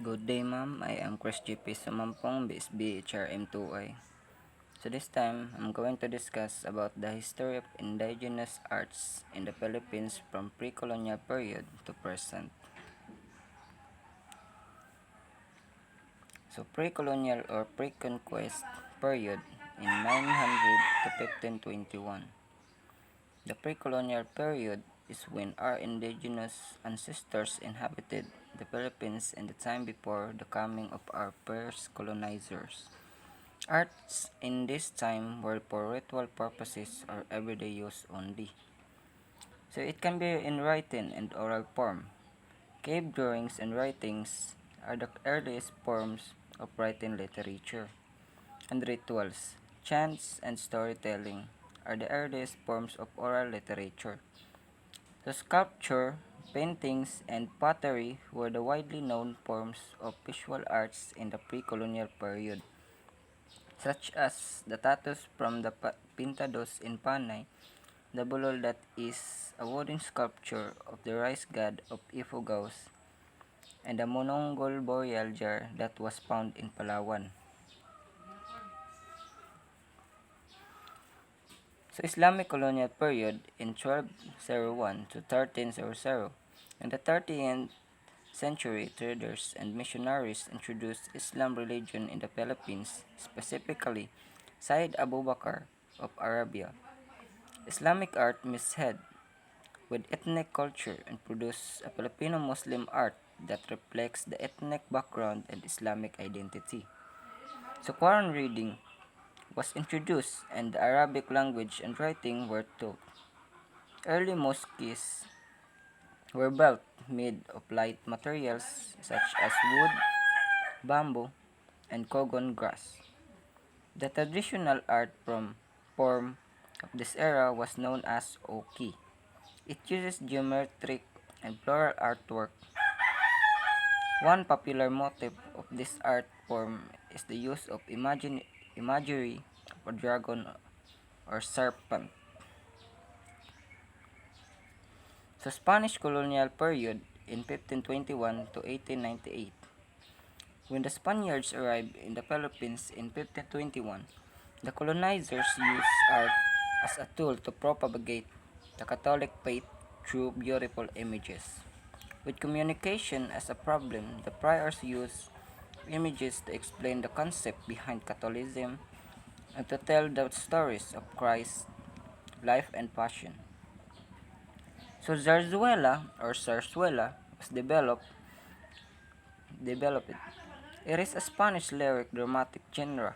Good day, ma'am. I am Chris GP Sumampong, BSB HRM2I. So this time, I'm going to discuss about the history of indigenous arts in the Philippines from pre-colonial period to present. So pre-colonial or pre-conquest period in 900 to 1521. The pre-colonial period is when our indigenous ancestors inhabited the Philippines in the time before the coming of our first colonizers. Arts in this time were for ritual purposes or everyday use only. So it can be in writing and oral form. Cave drawings and writings are the earliest forms of writing literature. And rituals, chants, and storytelling are the earliest forms of oral literature. So sculpture, paintings, and pottery were the widely known forms of visual arts in the pre-colonial period, such as the tattoos from the Pintados in Panay, the bulol that is a wooden sculpture of the rice god of Ifugaos, and the Monongol burial jar that was found in Palawan. So Islamic colonial period in 1201 to 1300. In the 13th century, traders and missionaries introduced Islam religion in the Philippines, specifically Said Abu Bakr of Arabia. Islamic art mishead with ethnic culture and produce a Filipino Muslim art that reflects the ethnic background and Islamic identity. So Quran reading was introduced and the Arabic language and writing were taught. Early mosques were built made of light materials such as wood, bamboo, and kogon grass. The traditional art form of this era was known as oki. It uses geometric and floral artwork. One popular motif of this art form is the use of imagery of a dragon or serpent. So Spanish colonial period in 1521 to 1898. When the Spaniards arrived in the Philippines in 1521, the colonizers used art as a tool to propagate the Catholic faith through beautiful images. With communication as a problem, the priors used images to explain the concept behind Catholicism and to tell the stories of Christ's life and passion. So Zarzuela or Zarzuela was developed. It is a Spanish lyric dramatic genre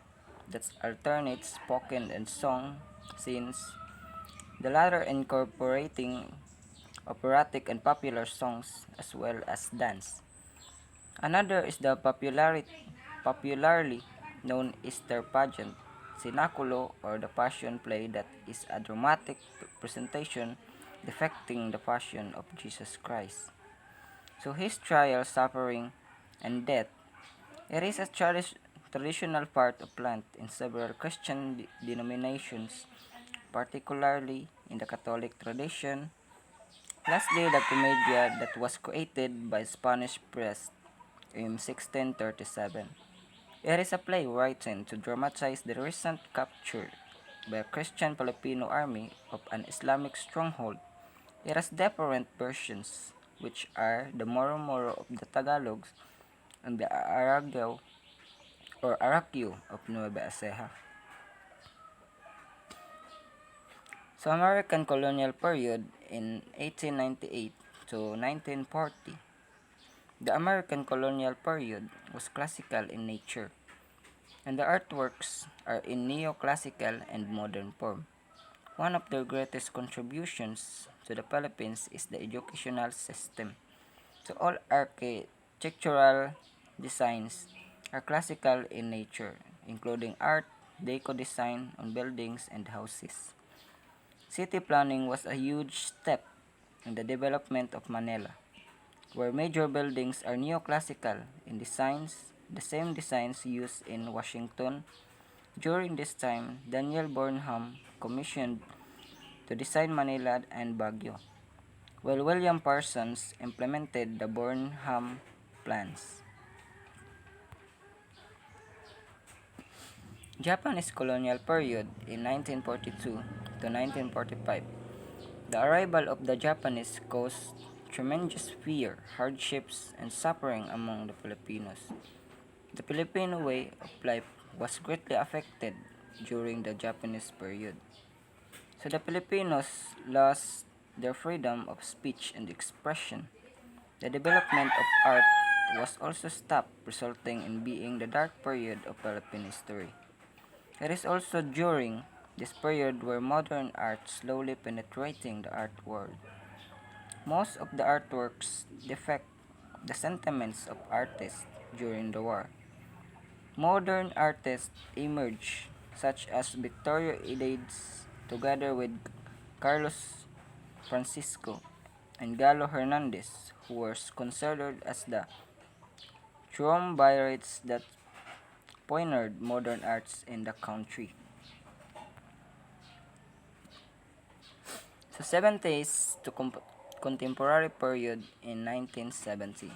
that alternates spoken and song scenes, the latter incorporating operatic and popular songs as well as dance. Another is the popularly known Easter pageant, Sinaculo, or the Passion play that is a dramatic presentation depicting the passion of Jesus Christ. So his trial, suffering, and death. It is a traditional part of Lent in several Christian denominations, particularly in the Catholic tradition. Lastly, the Comedia that was created by Spanish priest in 1637. It is a play written to dramatize the recent capture by a Christian Filipino army of an Islamic stronghold. It has different versions, which are the Moro-Moro of the Tagalogs and the Aragao or Arakyu of Nueva Ecija. So American colonial period in 1898 to 1940. The American colonial period was classical in nature, and the artworks are in neoclassical and modern form. One of their greatest contributions to the Philippines is the educational system. So all architectural designs are classical in nature, including art, deco design on buildings and houses. City planning was a huge step in the development of Manila, where major buildings are neoclassical in designs, the same designs used in Washington. During this time, Daniel Burnham commissioned to design Manila and Baguio, while William Parsons implemented the Burnham plans. Japanese colonial period in 1942 to 1945. The arrival of the Japanese caused tremendous fear, hardships, and suffering among the Filipinos. The Filipino way of life was greatly affected during the Japanese period. So the Filipinos lost their freedom of speech and expression. The development of art was also stopped, resulting in being the dark period of Philippine history. It is also during this period where modern art slowly penetrating the art world. Most of the artworks depict the sentiments of artists during the war. Modern artists emerged, such as Victorio Edel's together with Carlos Francisco and Galo Hernandez, who were considered as the triumvirates that pioneered modern arts in the country. So 70s to contemporary period in 1970.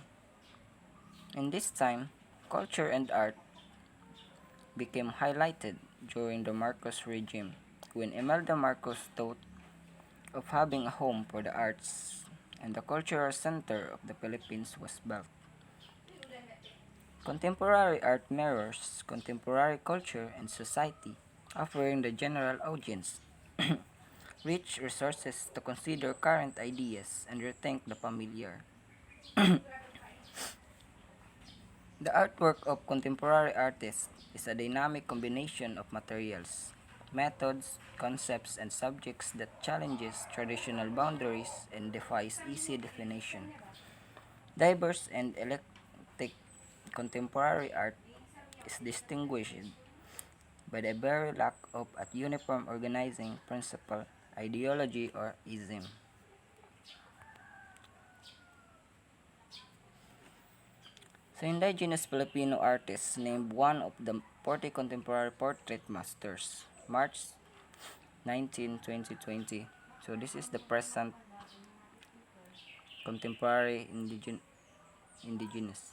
In this time, culture and art became highlighted during the Marcos regime, when Imelda Marcos thought of having a home for the arts and the cultural center of the Philippines was built. Contemporary art mirrors contemporary culture and society, offering the general audience rich resources to consider current ideas and rethink the familiar. The artwork of contemporary artists is a dynamic combination of materials, methods, concepts, and subjects that challenges traditional boundaries and defies easy definition. Diverse and eclectic contemporary art is distinguished by the very lack of a uniform organizing principle, ideology, or ism. So, indigenous Filipino artists named one of the 40 contemporary portrait masters, March 19, 2020. So, this is the present contemporary indigenous.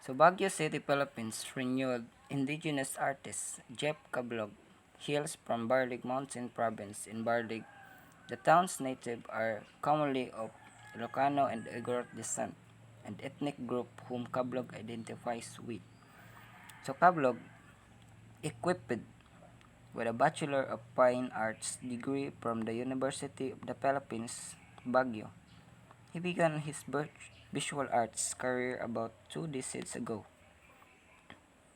So, Baguio City, Philippines renewed indigenous artist Jeff Cablog hails from Barlig Mountain Province in Barlig. The town's natives are commonly of Ilocano and Igorot descent, an ethnic group whom Cablog identifies with. So Cablog, equipped with a Bachelor of Fine Arts degree from the University of the Philippines, Baguio, he began his visual arts career about 2 decades ago.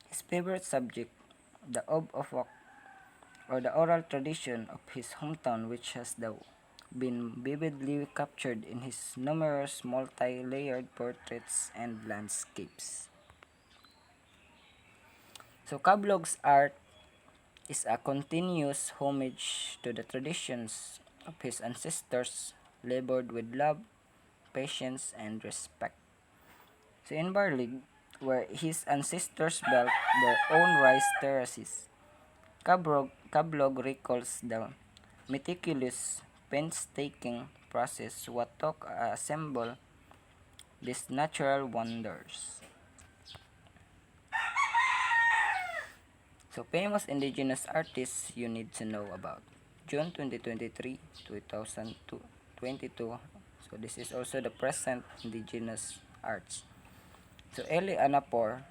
His favorite subject, the of walk, or the oral tradition of his hometown, which has been vividly captured in his numerous multi-layered portraits and landscapes. So Cablog's art is a continuous homage to the traditions of his ancestors, labored with love, patience, and respect. So in Barlig, where his ancestors built their own rice terraces, Cablog recalls the meticulous, painstaking process what took assemble these natural wonders. So famous indigenous artists you need to know about. June 2023, 2022. So this is also the present indigenous arts. So Eli Anapor,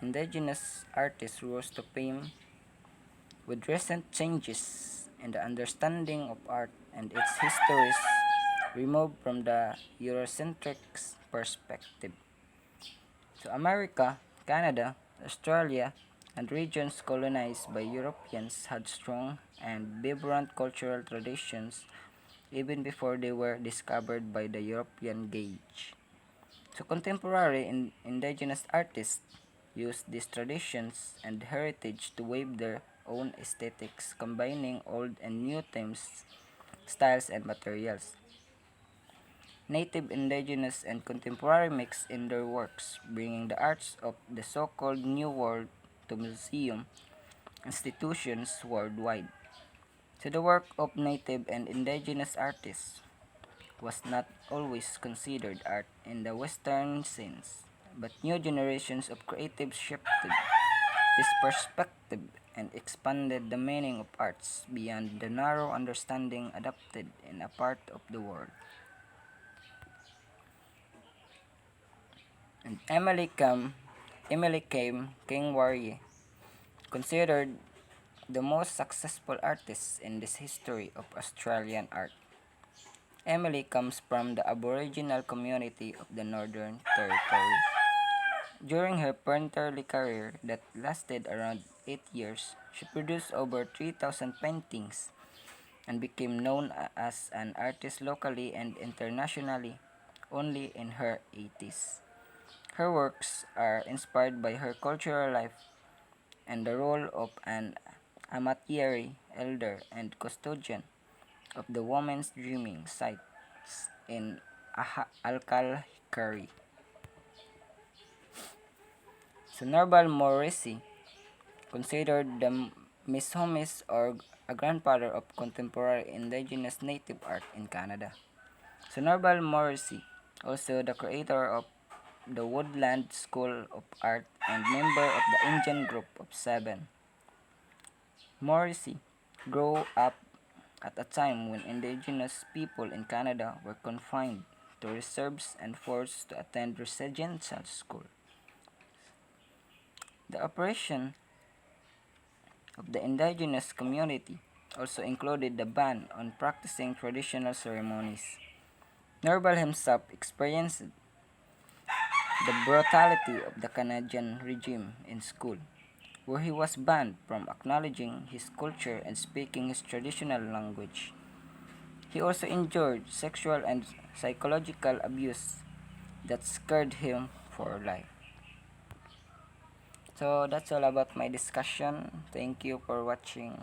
indigenous artist, rose to fame with recent changes in the understanding of art and its histories removed from the Eurocentric perspective. So America, Canada, Australia, and regions colonized by Europeans had strong and vibrant cultural traditions even before they were discovered by the European gauge. So contemporary indigenous artists use these traditions and heritage to weave their own aesthetics, combining old and new themes, styles, and materials. Native, indigenous, and contemporary mix in their works, bringing the arts of the so-called New World to museum institutions worldwide. So the work of native and indigenous artists was not always considered art in the Western sense, but new generations of creatives shifted This perspective and expanded the meaning of arts beyond the narrow understanding adopted in a part of the world. And Emily came King Warrior, considered the most successful artist in this history of Australian art. Emily comes from the Aboriginal community of the Northern Territory. During her painterly career that lasted around 8 years, she produced over 3,000 paintings and became known as an artist locally and internationally only in her 80s. Her works are inspired by her cultural life and the role of an Amatyeri elder and custodian of the women's dreaming sites in Alcalhickery. So Norval Morrissey, considered the Mishomis or a grandfather of contemporary Indigenous native art in Canada. So Norval Morrissey, also the creator of the Woodland School of Art and member of the Indian Group of Seven. Morrissey grew up at a time when Indigenous people in Canada were confined to reserves and forced to attend residential school. The operation of the Indigenous community also included the ban on practicing traditional ceremonies. Norval himself experienced the brutality of the Canadian regime in school, where he was banned from acknowledging his culture and speaking his traditional language. He also endured sexual and psychological abuse that scarred him for life. So that's all about my discussion. Thank you for watching.